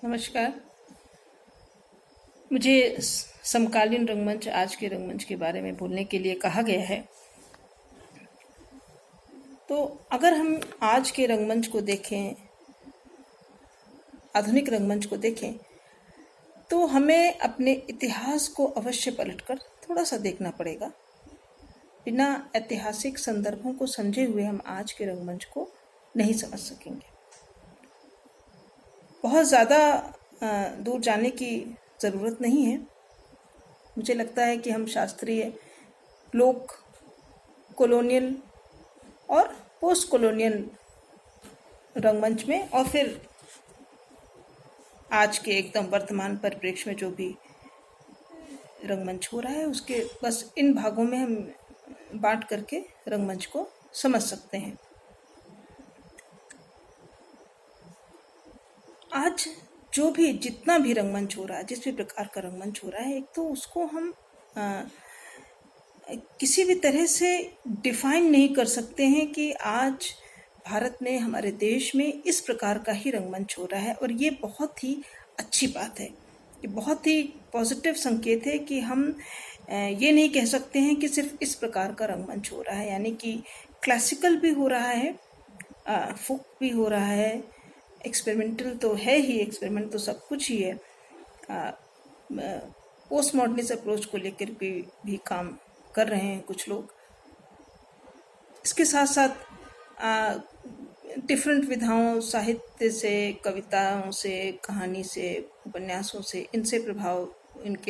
नमस्कार। मुझे समकालीन रंगमंच, आज के रंगमंच के बारे में बोलने के लिए कहा गया है। तो अगर हम आज के रंगमंच को देखें, आधुनिक रंगमंच को देखें, तो हमें अपने इतिहास को अवश्य पलटकर थोड़ा सा देखना पड़ेगा। बिना ऐतिहासिक संदर्भों को समझे हुए हम आज के रंगमंच को नहीं समझ सकेंगे। बहुत ज़्यादा दूर जाने की ज़रूरत नहीं है। मुझे लगता है कि हम शास्त्रीय, लोक, कॉलोनियल और पोस्ट कॉलोनियल रंगमंच में और फिर आज के एकदम वर्तमान परिप्रेक्ष्य में जो भी रंगमंच हो रहा है, उसके बस इन भागों में हम बांट करके रंगमंच को समझ सकते हैं। आज जो भी जितना भी रंगमंच हो रहा है, जिस भी प्रकार का रंगमंच हो रहा है, एक तो उसको हम किसी भी तरह से डिफाइन नहीं कर सकते हैं कि आज भारत में, हमारे देश में इस प्रकार का ही रंगमंच हो रहा है। और ये बहुत ही अच्छी बात है, ये बहुत ही पॉजिटिव संकेत है कि हम ये नहीं कह सकते हैं कि सिर्फ इस प्रकार का रंगमंच हो रहा है। यानी कि क्लासिकल भी हो रहा है, फोक भी हो रहा है, एक्सपेरिमेंटल तो है ही, एक्सपेरिमेंट तो सब कुछ ही है। पोस्ट मॉडर्निस्ट अप्रोच को लेकर भी काम कर रहे हैं कुछ लोग। इसके साथ साथ डिफरेंट विधाओं, साहित्य से, कविताओं से, कहानी से, उपन्यासों से, इनके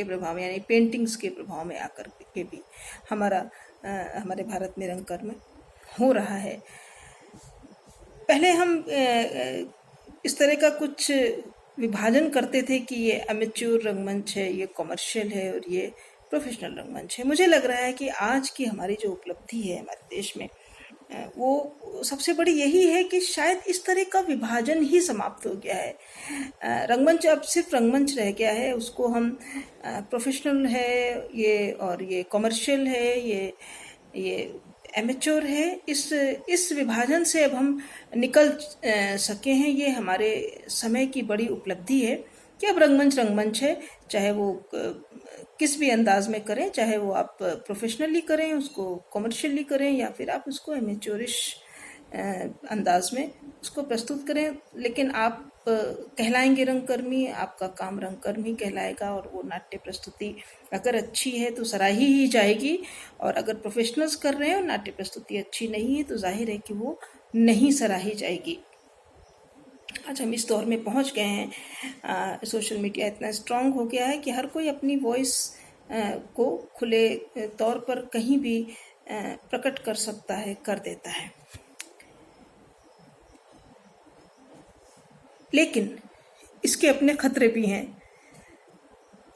प्रभाव यानी पेंटिंग्स के प्रभाव में आकर के भी हमारे भारत में रंगकर्म हो रहा है। पहले हम इस तरह का कुछ विभाजन करते थे कि ये अमेच्योर रंगमंच है, ये कॉमर्शियल है और ये प्रोफेशनल रंगमंच है। मुझे लग रहा है कि आज की हमारी जो उपलब्धि है हमारे देश में, वो सबसे बड़ी यही है कि शायद इस तरह का विभाजन ही समाप्त हो गया है। रंगमंच अब सिर्फ रंगमंच रह गया है। उसको हम प्रोफेशनल है ये, और ये कॉमर्शियल है, ये एमेच्योर है, इस विभाजन से अब हम निकल सके हैं। ये हमारे समय की बड़ी उपलब्धि है कि अब रंगमंच रंगमंच है, चाहे वो किस भी अंदाज में करें, चाहे वो आप प्रोफेशनली करें, उसको कॉमर्शियली करें, या फिर आप उसको एमेच्योरिश अंदाज में उसको प्रस्तुत करें। लेकिन आप कहलाएंगे रंगकर्मी, आपका काम रंगकर्मी कहलाएगा। और वो नाट्य प्रस्तुति अगर अच्छी है तो सराही ही जाएगी, और अगर प्रोफेशनल्स कर रहे हैं और नाट्य प्रस्तुति अच्छी नहीं है तो जाहिर है कि वो नहीं सराही जाएगी। आज हम इस दौर में पहुंच गए हैं, सोशल मीडिया इतना स्ट्रांग हो गया है कि हर कोई अपनी वॉइस को खुले तौर पर कहीं भी प्रकट कर सकता है, कर देता है। लेकिन इसके अपने खतरे भी हैं।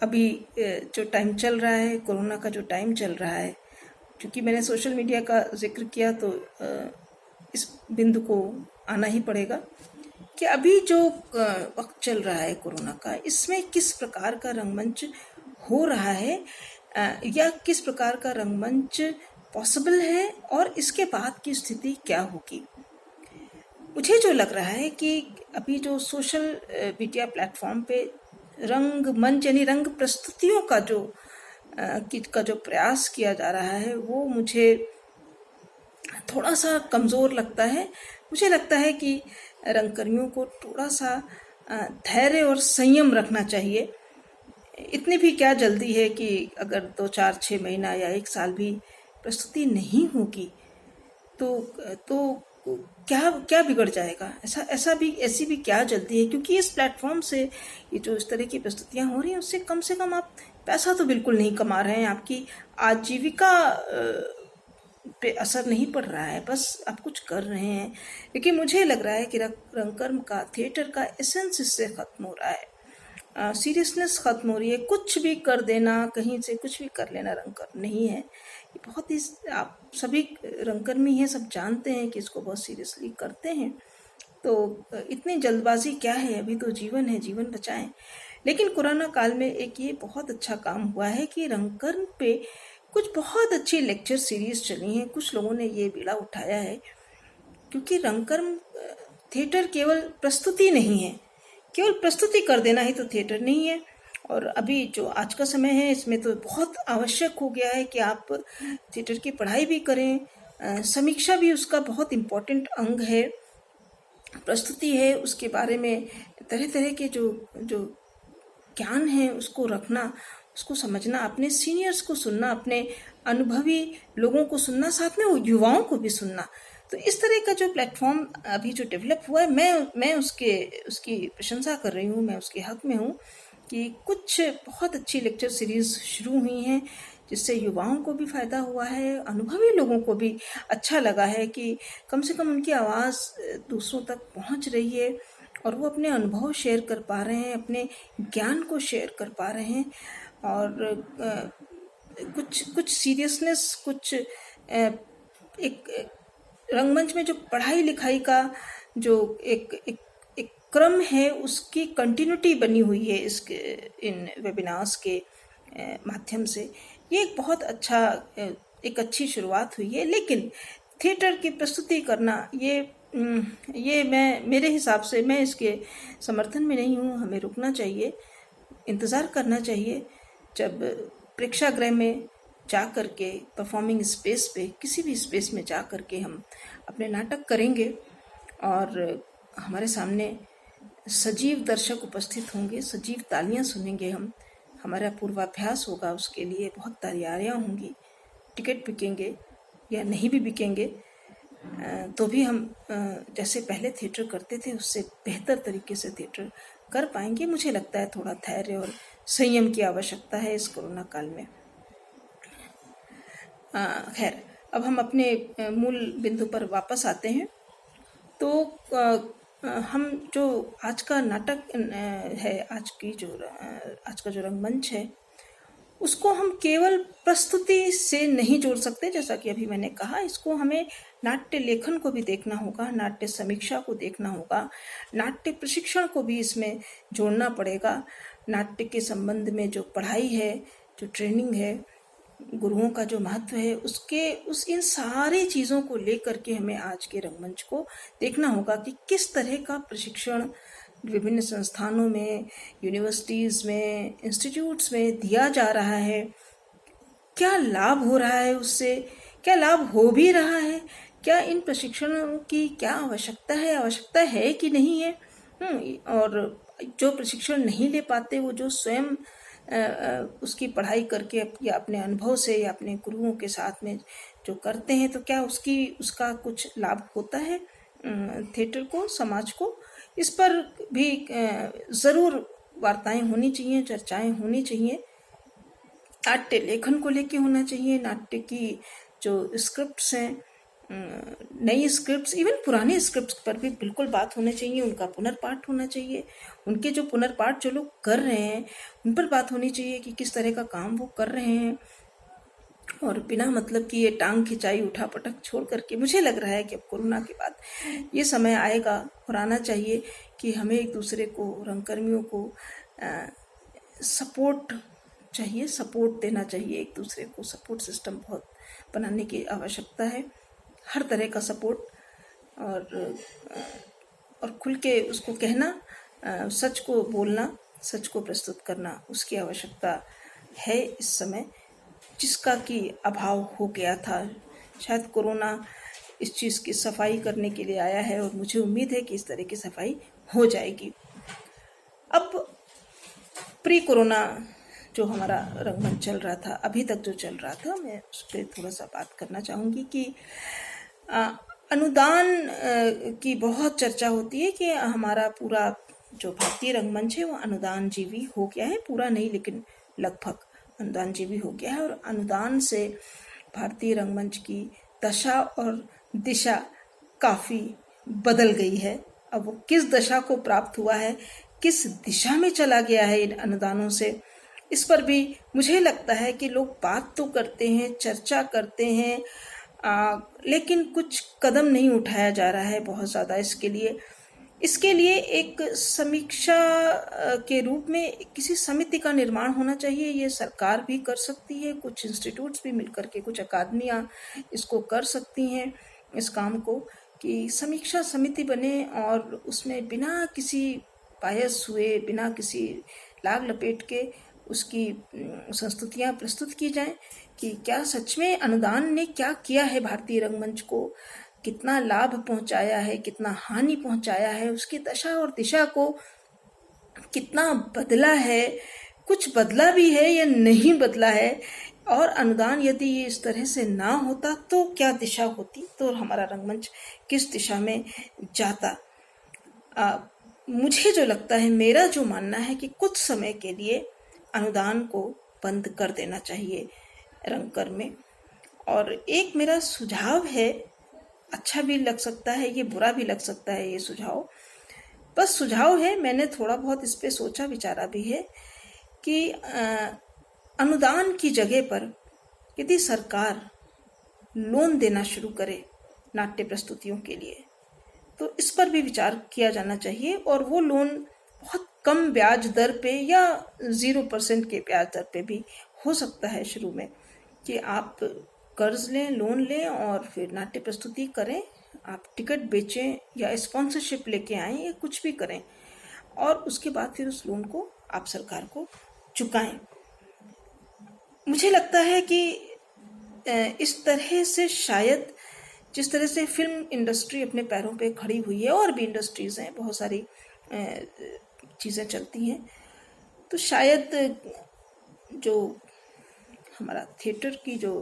अभी जो टाइम चल रहा है, कोरोना का जो टाइम चल रहा है, क्योंकि मैंने सोशल मीडिया का जिक्र किया तो इस बिंदु को आना ही पड़ेगा कि अभी जो वक्त चल रहा है कोरोना का, इसमें किस प्रकार का रंगमंच हो रहा है, या किस प्रकार का रंगमंच पॉसिबल है, और इसके बाद की स्थिति क्या होगी। मुझे जो लग रहा है कि अभी जो सोशल मीडिया प्लेटफॉर्म पे रंगमंच यानी रंग प्रस्तुतियों का जो प्रयास किया जा रहा है, वो मुझे थोड़ा सा कमज़ोर लगता है। मुझे लगता है कि रंगकर्मियों को थोड़ा सा धैर्य और संयम रखना चाहिए। इतनी भी क्या जल्दी है कि अगर 2, 4, 6 महीना या 1 साल भी प्रस्तुति नहीं होगी तो क्या बिगड़ जाएगा। ऐसी भी क्या जल्दी है, क्योंकि इस प्लेटफॉर्म से ये जो इस तरह की प्रस्तुतियां हो रही हैं, उससे कम से कम आप पैसा तो बिल्कुल नहीं कमा रहे हैं, आपकी आजीविका पे असर नहीं पड़ रहा है, बस आप कुछ कर रहे हैं। लेकिन मुझे लग रहा है कि रंगकर्म का, थिएटर का एसेंस इससे खत्म हो रहा है, सीरियसनेस खत्म हो रही है। कुछ भी कर देना, कहीं से कुछ भी कर लेना रंगकर्म नहीं है। ये बहुत ही, आप सभी रंगकर्मी हैं, सब जानते हैं कि इसको बहुत सीरियसली करते हैं। तो इतनी जल्दबाजी क्या है, अभी तो जीवन है, जीवन बचाएं। लेकिन कोरोना काल में एक ये बहुत अच्छा काम हुआ है कि रंगकर्म पे कुछ बहुत अच्छी लेक्चर सीरीज चली हैं। कुछ लोगों ने ये बीड़ा उठाया है, क्योंकि रंगकर्म थिएटर केवल प्रस्तुति नहीं है, केवल प्रस्तुति कर देना ही तो थिएटर नहीं है। और अभी जो आज का समय है इसमें तो बहुत आवश्यक हो गया है कि आप थिएटर की पढ़ाई भी करें, समीक्षा भी उसका बहुत इम्पोर्टेंट अंग है। प्रस्तुति है, उसके बारे में तरह तरह के जो जो ज्ञान है उसको रखना, उसको समझना, अपने सीनियर्स को सुनना, अपने अनुभवी लोगों को सुनना, साथ में वो युवाओं को भी सुनना। तो इस तरह का जो प्लेटफॉर्म अभी जो डेवलप हुआ है, मैं उसकी प्रशंसा कर रही हूँ, मैं उसके हक में हूँ कि कुछ बहुत अच्छी लेक्चर सीरीज शुरू हुई हैं जिससे युवाओं को भी फ़ायदा हुआ है, अनुभवी लोगों को भी अच्छा लगा है कि कम से कम उनकी आवाज़ दूसरों तक पहुंच रही है और वो अपने अनुभव शेयर कर पा रहे हैं, अपने ज्ञान को शेयर कर पा रहे हैं। और कुछ कुछ सीरियसनेस, कुछ एक रंगमंच में जो पढ़ाई लिखाई का जो एक एक क्रम है उसकी कंटिन्यूटी बनी हुई है इसके इन वेबिनार्स के माध्यम से। ये एक बहुत अच्छा एक अच्छी शुरुआत हुई है। लेकिन थिएटर की प्रस्तुति करना ये मैं मेरे हिसाब से मैं इसके समर्थन में नहीं हूँ। हमें रुकना चाहिए, इंतज़ार करना चाहिए जब प्रेक्षागृह में जा कर के, परफॉर्मिंग स्पेस पे, किसी भी स्पेस में जा कर के हम अपने नाटक करेंगे और हमारे सामने सजीव दर्शक उपस्थित होंगे, सजीव तालियां सुनेंगे हम, हमारा पूर्वाभ्यास होगा, उसके लिए बहुत तैयारियां होंगी, टिकट बिकेंगे या नहीं भी बिकेंगे तो भी हम जैसे पहले थिएटर करते थे उससे बेहतर तरीके से थिएटर कर पाएंगे। मुझे लगता है थोड़ा धैर्य और संयम की आवश्यकता है इस कोरोना काल में। खैर, अब हम अपने मूल बिंदु पर वापस आते हैं। तो हम जो आज का नाटक है, आज का जो रंगमंच है, उसको हम केवल प्रस्तुति से नहीं जोड़ सकते। जैसा कि अभी मैंने कहा, इसको हमें नाट्य लेखन को भी देखना होगा, नाट्य समीक्षा को देखना होगा, नाट्य प्रशिक्षण को भी इसमें जोड़ना पड़ेगा। नाट्य के संबंध में जो पढ़ाई है, जो ट्रेनिंग है, गुरुओं का जो महत्व है, इन सारी चीज़ों को लेकर के हमें आज के रंगमंच को देखना होगा कि किस तरह का प्रशिक्षण विभिन्न संस्थानों में, यूनिवर्सिटीज़ में, इंस्टीट्यूट्स में दिया जा रहा है, क्या लाभ हो रहा है उससे, क्या लाभ हो भी रहा है, क्या इन प्रशिक्षणों की क्या आवश्यकता है कि नहीं है। और जो प्रशिक्षण नहीं ले पाते, वो जो स्वयं उसकी पढ़ाई करके या अपने अनुभव से या अपने गुरुओं के साथ में जो करते हैं, तो क्या उसका कुछ लाभ होता है थिएटर को, समाज को। इस पर भी ज़रूर वार्ताएं होनी चाहिए, चर्चाएं होनी चाहिए। नाट्य लेखन को लेके होना चाहिए, नाट्य की जो स्क्रिप्ट्स हैं, नई स्क्रिप्ट्स, इवन पुराने स्क्रिप्ट्स पर भी बिल्कुल बात होनी चाहिए, उनका पुनर्पाठ होना चाहिए। उनके जो पुनर्पाठ जो लोग कर रहे हैं उन पर बात होनी चाहिए कि किस तरह का काम वो कर रहे हैं। और बिना मतलब कि ये टांग खिंचाई, उठा पटक छोड़ करके, मुझे लग रहा है कि अब कोरोना के बाद ये समय आएगा और आना चाहिए कि हमें एक दूसरे को, रंगकर्मियों को सपोर्ट चाहिए, सपोर्ट देना चाहिए एक दूसरे को। सपोर्ट सिस्टम बहुत बनाने की आवश्यकता है, हर तरह का सपोर्ट। और खुल के उसको कहना, सच को बोलना, सच को प्रस्तुत करना, उसकी आवश्यकता है इस समय, जिसका कि अभाव हो गया था। शायद कोरोना इस चीज़ की सफाई करने के लिए आया है और मुझे उम्मीद है कि इस तरह की सफाई हो जाएगी। अब प्री कोरोना जो हमारा रंगमंच चल रहा था, अभी तक जो चल रहा था, मैं उस पर थोड़ा सा बात करना चाहूँगी कि अनुदान की बहुत चर्चा होती है कि हमारा पूरा जो भारतीय रंगमंच है वो अनुदान जीवी हो गया है, पूरा नहीं लेकिन लगभग अनुदान जीवी हो गया है। और अनुदान से भारतीय रंगमंच की दशा और दिशा काफ़ी बदल गई है। अब वो किस दशा को प्राप्त हुआ है, किस दिशा में चला गया है इन अनुदानों से, इस पर भी मुझे लगता है कि लोग बात तो करते हैं, चर्चा करते हैं, लेकिन कुछ कदम नहीं उठाया जा रहा है बहुत ज़्यादा इसके लिए एक समीक्षा के रूप में किसी समिति का निर्माण होना चाहिए। ये सरकार भी कर सकती है, कुछ इंस्टीट्यूट्स भी मिलकर के, कुछ अकादमियाँ इसको कर सकती हैं इस काम को, कि समीक्षा समिति बने और उसमें बिना किसी पायस हुए, बिना किसी लाग लपेट के उसकी संस्तुतियाँ प्रस्तुत की जाएं कि क्या सच में अनुदान ने क्या किया है भारतीय रंगमंच को, कितना लाभ पहुंचाया है, कितना हानि पहुंचाया है, उसकी दशा और दिशा को कितना बदला है, कुछ बदला भी है या नहीं बदला है, और अनुदान यदि ये इस तरह से ना होता तो क्या दिशा होती, तो हमारा रंगमंच किस दिशा में जाता। मुझे जो लगता है, मेरा जो मानना है कि कुछ समय के लिए अनुदान को बंद कर देना चाहिए रंगकर्म में। और एक मेरा सुझाव है, अच्छा भी लग सकता है ये, बुरा भी लग सकता है ये सुझाव, बस सुझाव है, मैंने थोड़ा बहुत इस पे सोचा विचारा भी है कि अनुदान की जगह पर यदि सरकार लोन देना शुरू करे नाट्य प्रस्तुतियों के लिए, तो इस पर भी विचार किया जाना चाहिए। और वो लोन बहुत कम ब्याज दर पे या 0% के ब्याज दर पे भी हो सकता है शुरू में, कि आप कर्ज लें, लोन लें और फिर नाट्य प्रस्तुति करें, आप टिकट बेचें या स्पॉन्सरशिप लेके आएं या कुछ भी करें, और उसके बाद फिर उस लोन को आप सरकार को चुकाएं। मुझे लगता है कि इस तरह से शायद, जिस तरह से फिल्म इंडस्ट्री अपने पैरों पे खड़ी हुई है, और भी इंडस्ट्रीज़ हैं, बहुत सारी चीज़ें चलती हैं, तो शायद जो हमारा थिएटर की जो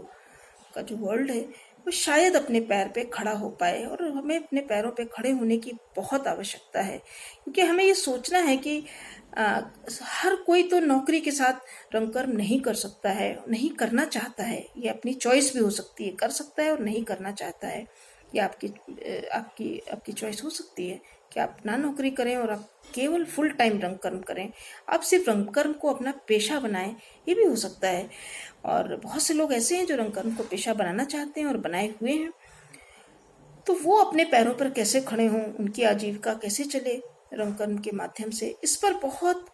वर्ल्ड है, वो शायद अपने पैर पे खड़ा हो पाए। और हमें अपने पैरों पे खड़े होने की बहुत आवश्यकता है, क्योंकि हमें ये सोचना है कि हर कोई तो नौकरी के साथ रंगकर्म नहीं कर सकता है, नहीं करना चाहता है, ये अपनी चॉइस भी हो सकती है, कर सकता है और नहीं करना चाहता है, या आपकी चॉइस हो सकती है कि आप ना नौकरी करें और आप केवल फुल टाइम रंगकर्म करें, आप सिर्फ रंगकर्म को अपना पेशा बनाएं, ये भी हो सकता है। और बहुत से लोग ऐसे हैं जो रंगकर्म को पेशा बनाना चाहते हैं और बनाए हुए हैं, तो वो अपने पैरों पर कैसे खड़े हों, उनकी आजीविका कैसे चले रंगकर्म के माध्यम से, इस पर बहुत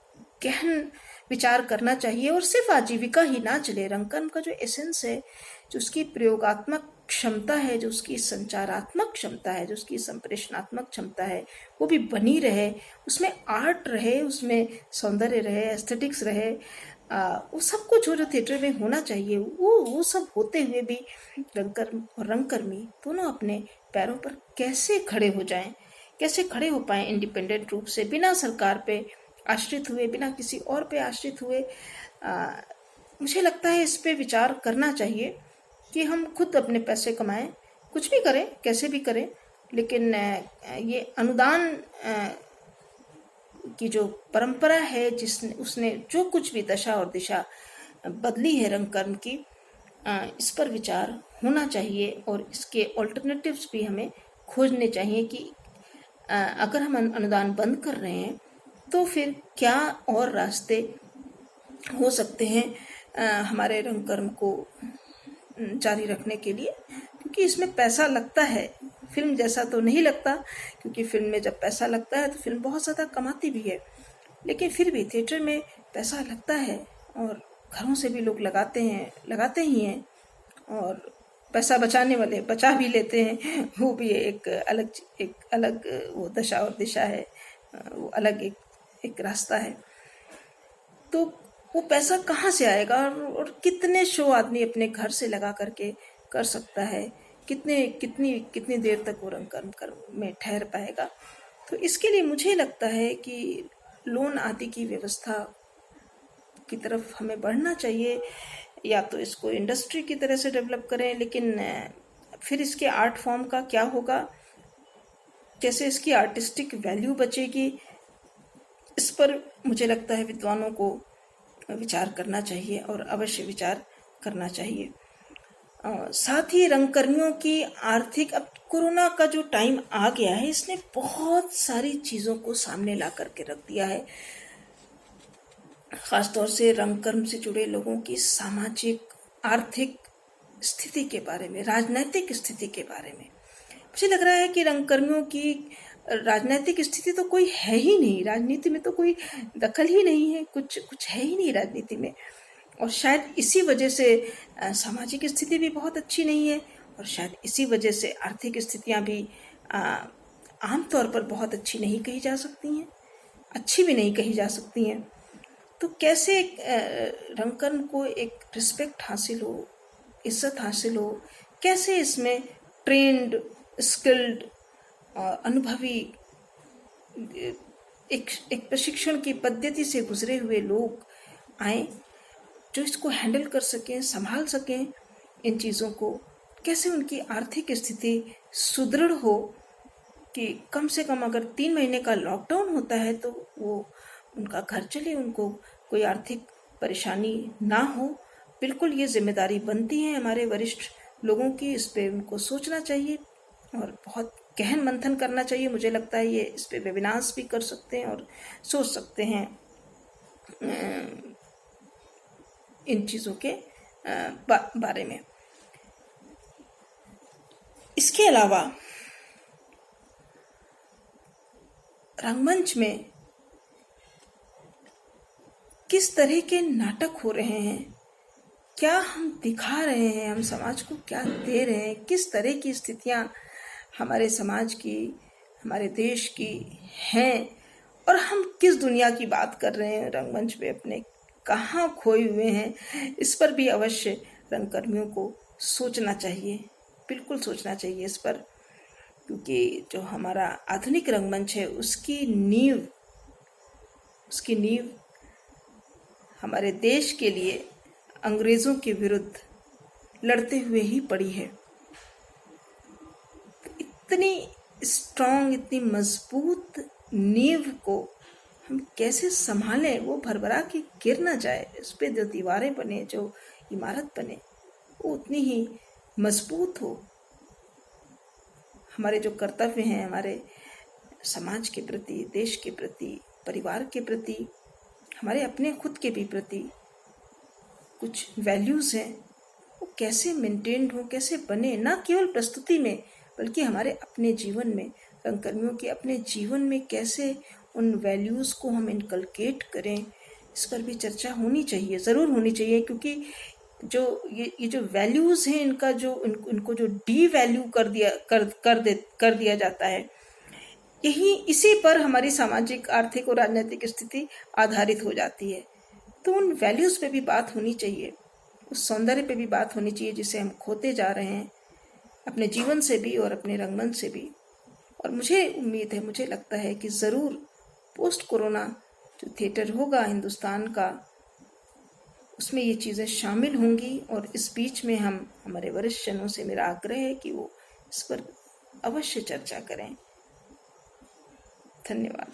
गहन विचार करना चाहिए। और सिर्फ आजीविका ही ना चले, रंगकर्म का जो एसेंस है, जो उसकी प्रयोगात्मक क्षमता है, जो उसकी संचारात्मक क्षमता है, जो उसकी संप्रेषणात्मक क्षमता है, वो भी बनी रहे, उसमें आर्ट रहे, उसमें सौंदर्य रहे, एस्थेटिक्स रहे, वो सब कुछ जो थिएटर में होना चाहिए, वो सब होते हुए भी रंगकर्म और रंगकर्मी दोनों अपने पैरों पर कैसे खड़े हो जाएं, कैसे खड़े हो पाएं इंडिपेंडेंट रूप से, बिना सरकार पे आश्रित हुए, बिना किसी और पे आश्रित हुए। मुझे लगता है इस पे विचार करना चाहिए कि हम खुद अपने पैसे कमाएं, कुछ भी करें, कैसे भी करें, लेकिन ये अनुदान की जो परंपरा है, उसने जो कुछ भी दशा और दिशा बदली है रंगकर्म की, इस पर विचार होना चाहिए। और इसके ऑल्टरनेटिव्स भी हमें खोजने चाहिए कि अगर हम अनुदान बंद कर रहे हैं तो फिर क्या और रास्ते हो सकते हैं हमारे रंगकर्म को जारी रखने के लिए, क्योंकि इसमें पैसा लगता है। फिल्म जैसा तो नहीं लगता, क्योंकि फिल्म में जब पैसा लगता है तो फिल्म बहुत ज़्यादा कमाती भी है, लेकिन फिर भी थिएटर में पैसा लगता है, और घरों से भी लोग लगाते ही हैं, और पैसा बचाने वाले बचा भी लेते हैं, वो भी एक अलग वो दशा और दिशा है, वो अलग एक रास्ता है। तो वो पैसा कहाँ से आएगा, और कितने शो आदमी अपने घर से लगा करके कर सकता है, कितनी देर तक वो रंगकर्म में ठहर पाएगा। तो इसके लिए मुझे लगता है कि लोन आदि की व्यवस्था की तरफ हमें बढ़ना चाहिए, या तो इसको इंडस्ट्री की तरह से डेवलप करें, लेकिन फिर इसके आर्ट फॉर्म का क्या होगा, कैसे इसकी आर्टिस्टिक वैल्यू बचेगी, इस पर मुझे लगता है विद्वानों को विचार करना चाहिए, और अवश्य विचार करना चाहिए। साथ ही रंगकर्मियों की आर्थिक, अब कोरोना का जो टाइम आ गया है, इसने बहुत सारी चीज़ों को सामने ला करके रख दिया है, ख़ासतौर से रंगकर्म से जुड़े लोगों की सामाजिक आर्थिक स्थिति के बारे में, राजनैतिक स्थिति के बारे में। मुझे लग रहा है कि रंगकर्मियों की राजनैतिक स्थिति तो कोई है ही नहीं, राजनीति में तो कोई दखल ही नहीं है, कुछ है ही नहीं राजनीति में, और शायद इसी वजह से सामाजिक स्थिति भी बहुत अच्छी नहीं है, और शायद इसी वजह से आर्थिक स्थितियां भी आम तौर पर बहुत अच्छी नहीं कही जा सकती हैं। अच्छी भी नहीं कही जा सकती हैं। तो कैसे रंगकर्म को एक रिस्पेक्ट हासिल हो, इज्जत हासिल हो, कैसे इसमें ट्रेंड, स्किल्ड, अनुभवी, एक प्रशिक्षण की पद्धति से गुजरे हुए लोग आए जो इसको हैंडल कर सकें, संभाल सकें इन चीज़ों को, कैसे उनकी आर्थिक स्थिति सुदृढ़ हो कि कम से कम अगर 3 महीने का लॉकडाउन होता है तो वो उनका घर चले, उनको कोई आर्थिक परेशानी ना हो। बिल्कुल ये जिम्मेदारी बनती है हमारे वरिष्ठ लोगों की, इस पे उनको सोचना चाहिए और बहुत गहन मंथन करना चाहिए। मुझे लगता है ये इस पे वेबिनार्स भी कर सकते हैं और सोच सकते हैं इन चीज़ों के बारे में। इसके अलावा रंगमंच में किस तरह के नाटक हो रहे हैं, क्या हम दिखा रहे हैं, हम समाज को क्या दे रहे हैं, किस तरह की स्थितियां हमारे समाज की, हमारे देश की हैं, और हम किस दुनिया की बात कर रहे हैं रंगमंच पे, अपने कहाँ खोए हुए हैं। इस पर भी अवश्य रंगकर्मियों को सोचना चाहिए, बिल्कुल सोचना चाहिए इस पर, क्योंकि जो हमारा आधुनिक रंगमंच है उसकी नींव हमारे देश के लिए अंग्रेज़ों के विरुद्ध लड़ते हुए ही पड़ी है। इतनी स्ट्रांग, इतनी मजबूत नींव को हम कैसे संभालें, वो भरभरा के गिर ना जाए, इस पे जो दीवारें बने, जो इमारत बने, वो उतनी ही मजबूत हो। हमारे जो कर्तव्य हैं हमारे समाज के प्रति, देश के प्रति, परिवार के प्रति, हमारे अपने खुद के भी प्रति कुछ वैल्यूज़ हैं, वो कैसे मेंटेन्ड हो, कैसे बने, ना केवल प्रस्तुति में बल्कि हमारे अपने जीवन में, रंगकर्मियों के अपने जीवन में कैसे उन वैल्यूज़ को हम इनकलकेट करें, इस पर भी चर्चा होनी चाहिए, ज़रूर होनी चाहिए। क्योंकि जो ये जो वैल्यूज़ हैं, इनका जो इनको जो डी वैल्यू कर दिया जाता है, इसी पर हमारी सामाजिक, आर्थिक और राजनीतिक स्थिति आधारित हो जाती है। तो उन वैल्यूज़ पे भी बात होनी चाहिए, उस सौंदर्य पे भी बात होनी चाहिए जिसे हम खोते जा रहे हैं अपने जीवन से भी और अपने रंगमंच से भी। और मुझे उम्मीद है, मुझे लगता है कि ज़रूर पोस्ट कोरोना जो थिएटर होगा हिंदुस्तान का, उसमें ये चीज़ें शामिल होंगी। और इस बीच में हम, हमारे वरिष्ठ जनों से मेरा आग्रह है कि वो इस पर अवश्य चर्चा करें। धन्यवाद।